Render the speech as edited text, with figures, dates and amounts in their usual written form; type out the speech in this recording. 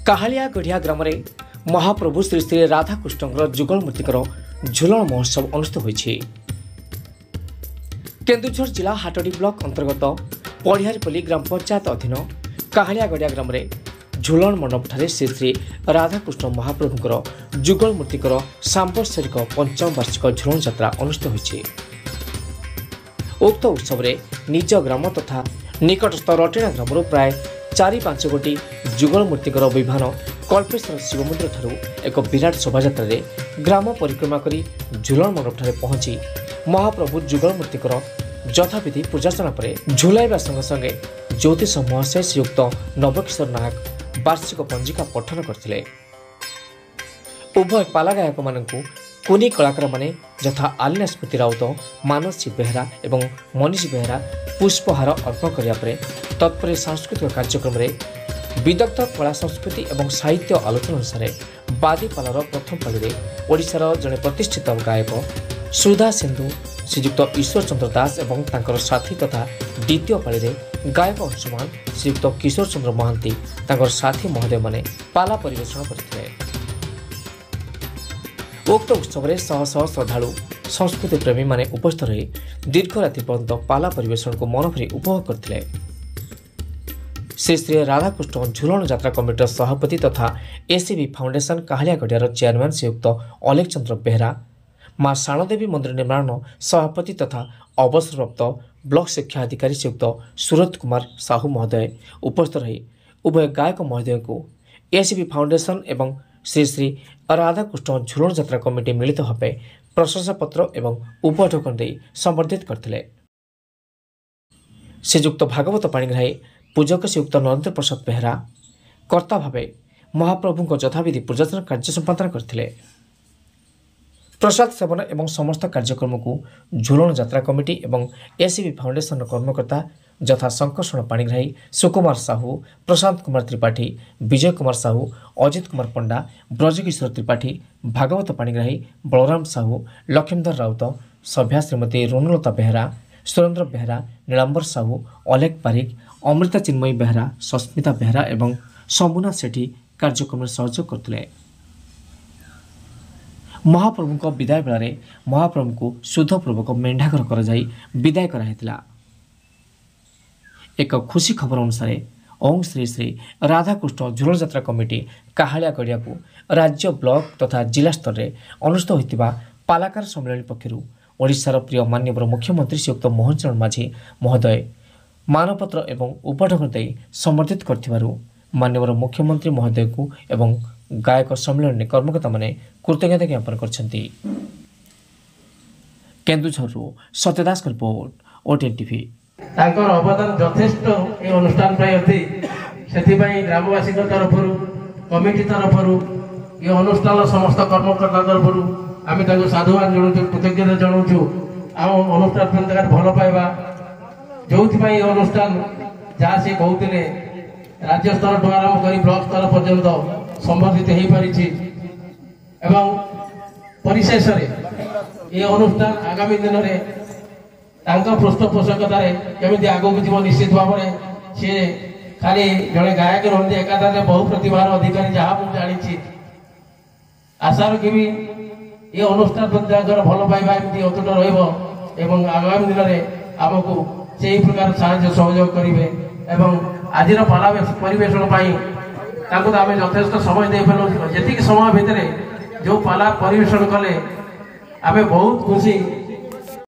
काहालिया गढ़िया ग्राम में महाप्रभु श्री श्री राधाकृष्ण जुगल मूर्तिकर झुलन महोत्सव अनुष्ठित होइछि। केन्दुझर जिला हाटडी ब्लॉक अंतर्गत पढ़ियारीपल्ली ग्राम पंचायत अधीन काहालिया गढ़िया ग्राम में झुलन मंडप ठारे श्री श्री राधाकृष्ण महाप्रभुकर जुगल मूर्तिकर सांबत्सरिक पंचम वार्षिक झुलन यात्रा अनुष्ठित होइछि। उक्त उत्सव में निज ग्राम तथा निकटस्थ रटेणा ग्राम प्राय 4-5 गोटी जुगल मूर्तिकर विमान कल्पेश्वर शिव मंदिर ठारू एक विराट शोभायात्रा ग्राम परिक्रमा करी झुलन मंडप ठारे पहुंची महाप्रभु जुगल मूर्तिकर यथाविधि पूजार्चना पर झुलाइबा संगे संगे ज्योतिष महाशय श्रीयुक्त नवकिशोर नायक वार्षिक पंजिका पठन करथिले। उभय पाला गायक मानकु कुनी कलाकार माने यथा आलिना स्मृति राउत, मानसी बेहरा एवं मनीष बेहरा पुष्पहार अर्पण करिया परे तत्पर सांस्कृतिक कार्यक्रम में विदग्ध कला संस्कृति एवं साहित्य आलोचना अनुसार बादीपालार प्रथम पाली ओडिशार जड़े प्रतिष्ठित गायक सुधा सिंधु श्रीयुक्त ईश्वर चंद्र दास एवं तांकर साथी तथा द्वितीय पाली गायक अंशुमान श्रीयुक्त किशोर चंद्र महांती तांकर साथी महोदय माने पाला परिवेषण करथिले। उक्त उत्सव में शह शह श्रद्धालु संस्कृति प्रेमी माने उपस्थित रही दीर्घ राति पर्यंत पाला परिवेषण को मन भरी उपभोग करथिले। श्री श्री राधाकृष्ण झुलन यात्रा कमिटीर सभापति तथा एसीबी फाउंडेशन काहालिया गढ़ियार चेयरमैन श्रीयुक्त अलेख चंद्र बेहरा, मां शाणदेवी मंदिर निर्माण सभापति तथा अवसरप्राप्त ब्लॉक शिक्षा अधिकारी श्रीयुक्त सुरत कुमार साहू महोदय उपस्थित रही उभय गायक महोदय को एसीबी फाउंडेशन एवं श्री श्री राधाकृष्ण झुलन यात्रा कमिटी मिलित भाव प्रशंसा पत्र एवं उपढौकन दे संबर्धित करथिले। श्रीयुक्त भागवत पाणिग्राही पूजक श्रीयुक्त नरेंद्र प्रसाद बेहरा कर्ता भावे महाप्रभु यथाविधि पूजार्चना कार्य संपादन करथिले। प्रसाद सेवन एवं समस्त कार्यक्रम को झुलन यात्रा कमिटी एवं एसीबी फाउंडेशन कर्मकर्ता यथा शंकर पाणिग्राही, सुकुमार साहू, प्रशांत कुमार त्रिपाठी, विजय कुमार साहू, अजित कुमार पंडा, ब्रजकिशोर त्रिपाठी, भागवत पाणिग्राही, बलराम साहू, लक्ष्मीधर राउत, सभ्या श्रीमती रोनलता बेहरा, सुरेंद्र बेहरा, नीलांबर साहू, अलेख पारिक, अमृता चिन्मयी बेहरा, सस्मिता बेहरा एवं शंभुनाथ सेठी कार्यक्रम में सहयोग करथिले। महाप्रभु विदाय बेलारे महाप्रभु को शुद्धपूर्वक मेंढाघर कर विदाय कराइथिला। एक खुशी खबर अनुसार ओं श्री श्री राधाकृष्ण झुलन यात्रा कमिटी काहालिया गढ़िया को राज्य ब्लॉक तथा जिला स्तर में अनुष्ठित होइतिबा पालाकार सम्मेलन पक्षरु ओडिशार प्रिय माननीय मुख्यमंत्री श्रीयुक्त मोहन चरण माझी महोदय मानपत्र एवं उपढौकन दे समर्थित करथिबारु माननीय मुख्यमंत्री महोदय को एवं गायक सम्मेलन में कर्मकर्ता माने कृतज्ञता ज्ञापन करछंती। Kendujhar Satyadas report OTN TV. तांकर अवदान यथेष्ट ए अनुष्ठान प्रति सेथिबाई ग्रामवासी तरफरु कमिटी तरफरु ए अनुष्ठान समस्त कर्मकर्ता तरफरु आमे तांको साधुवाद जणाउछु, कृतज्ञता जणाउछु। आम अनुष्ठान प्रति भल पाइबा जोथि पई अनुष्ठान जहाँ से कहते राज्य स्तर ठू आरंभ कर ब्लॉक स्तर पर्यंत संबर्धित हो पारिछि एवं परिशेष ये अनुष्ठान आगामी दिन में पृष्ठपोषकतार केमी आगक जीव निश्चित भाव में सी खाली जड़े गायक रही एकाधारे बहु प्रतिभार अधिकारी जहाँ मुझे जानी आशा रखी ये अनुष्ठान भल पाइबा एमती अतुट रगामी दिन में आमको से प्रकार साहाय्य सहयोग करेंगे एवं आज पाला परिवेषण आम यथेष्ट समय दे पार्टी समय भितर जो पाला परिवेषण कले आम बहुत खुशी